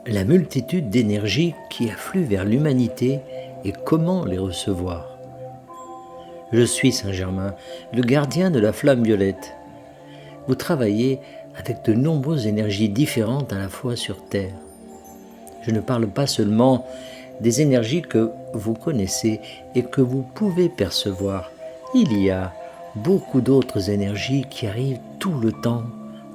la multitude d'énergies qui affluent vers l'humanité et comment les recevoir. Je suis Saint-Germain, le gardien de la flamme violette. Vous travaillez avec de nombreuses énergies différentes à la fois sur Terre. Je ne parle pas seulement des énergies que vous connaissez et que vous pouvez percevoir. Il y a beaucoup d'autres énergies qui arrivent tout le temps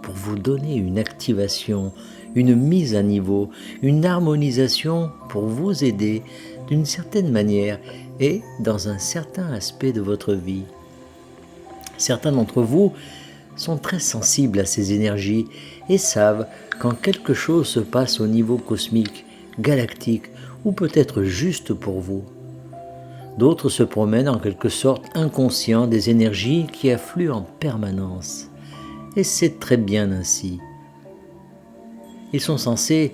pour vous donner une activation, une mise à niveau, une harmonisation pour vous aider d'une certaine manière et dans un certain aspect de votre vie. Certains d'entre vous sont très sensibles à ces énergies et savent quand quelque chose se passe au niveau cosmique, galactique ou peut-être juste pour vous. D'autres se promènent en quelque sorte inconscients des énergies qui affluent en permanence. Et c'est très bien ainsi. Ils sont censés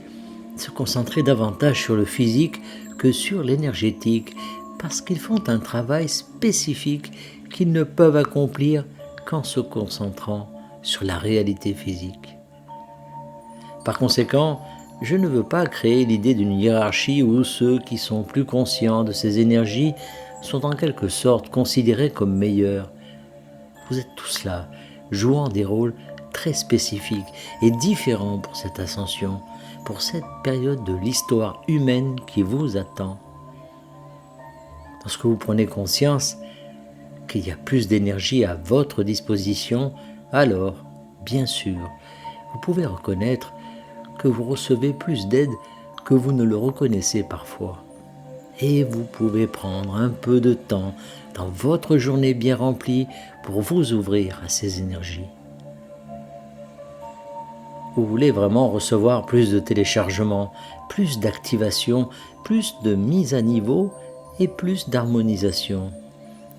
se concentrer davantage sur le physique que sur l'énergétique parce qu'ils font un travail spécifique qu'ils ne peuvent accomplir qu'en se concentrant sur la réalité physique. Par conséquent, je ne veux pas créer l'idée d'une hiérarchie où ceux qui sont plus conscients de ces énergies sont en quelque sorte considérés comme meilleurs. Vous êtes tous là, jouant des rôles très spécifiques et différents pour cette ascension, pour cette période de l'histoire humaine qui vous attend. Lorsque vous prenez conscience qu'il y a plus d'énergie à votre disposition, alors, bien sûr, vous pouvez reconnaître que vous recevez plus d'aide que vous ne le reconnaissez parfois. Et vous pouvez prendre un peu de temps dans votre journée bien remplie pour vous ouvrir à ces énergies. Vous voulez vraiment recevoir plus de téléchargement, plus d'activation, plus de mise à niveau et plus d'harmonisation.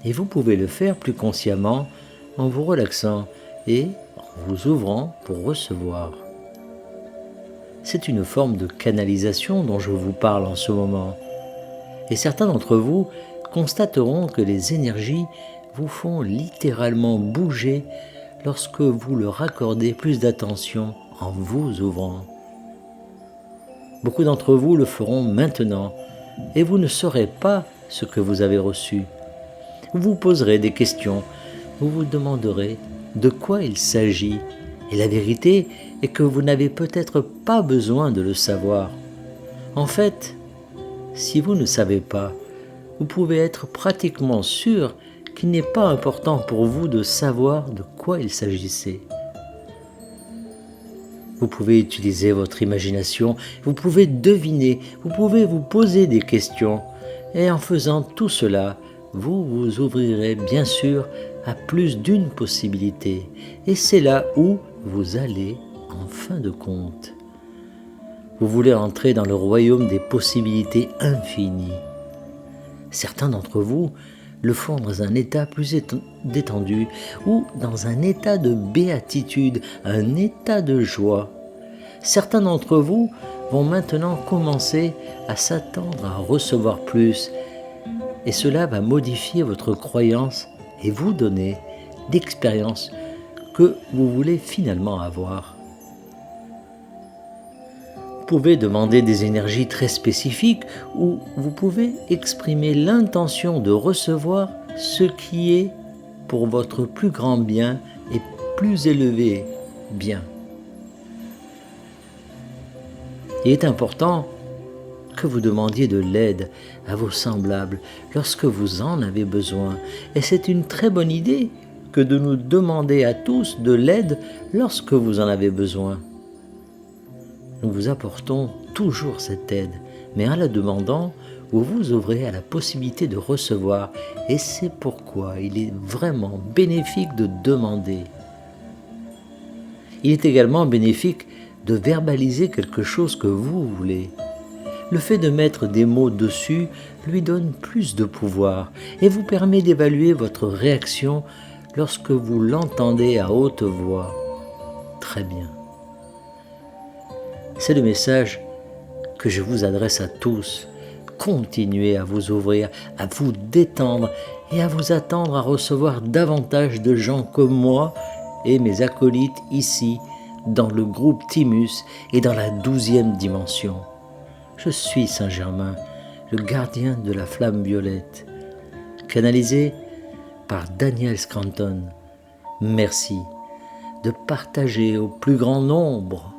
Et vous pouvez le faire plus consciemment en vous relaxant et en vous ouvrant pour recevoir. C'est une forme de canalisation dont je vous parle en ce moment. Et certains d'entre vous constateront que les énergies vous font littéralement bouger lorsque vous leur accordez plus d'attention en vous ouvrant. Beaucoup d'entre vous le feront maintenant et vous ne saurez pas ce que vous avez reçu. Vous vous poserez des questions, vous vous demanderez de quoi il s'agit. Et la vérité est que vous n'avez peut-être pas besoin de le savoir. En fait, si vous ne savez pas, vous pouvez être pratiquement sûr qu'il n'est pas important pour vous de savoir de quoi il s'agissait. Vous pouvez utiliser votre imagination, vous pouvez deviner, vous pouvez vous poser des questions. Et en faisant tout cela, vous vous ouvrirez bien sûr à plus d'une possibilité. Et c'est là où vous allez en fin de compte. Vous voulez entrer dans le royaume des possibilités infinies. Certains d'entre vous le font dans un état plus détendu ou dans un état de béatitude, un état de joie. Certains d'entre vous vont maintenant commencer à s'attendre à recevoir plus et cela va modifier votre croyance et vous donner l'expérience que vous voulez finalement avoir. Vous pouvez demander des énergies très spécifiques ou vous pouvez exprimer l'intention de recevoir ce qui est pour votre plus grand bien et plus élevé bien. Il est important que vous demandiez de l'aide à vos semblables lorsque vous en avez besoin. Et c'est une très bonne idée que de nous demander à tous de l'aide lorsque vous en avez besoin. Nous vous apportons toujours cette aide, mais en la demandant, vous vous ouvrez à la possibilité de recevoir. Et c'est pourquoi il est vraiment bénéfique de demander. Il est également bénéfique de verbaliser quelque chose que vous voulez. Le fait de mettre des mots dessus lui donne plus de pouvoir et vous permet d'évaluer votre réaction lorsque vous l'entendez à haute voix. Très bien. C'est le message que je vous adresse à tous. Continuez à vous ouvrir, à vous détendre et à vous attendre à recevoir davantage de gens comme moi et mes acolytes ici dans le groupe Thymus et dans la 12e dimension. Je suis Saint-Germain, le gardien de la flamme violette. Canalisé par Daniel Scranton. Merci de partager au plus grand nombre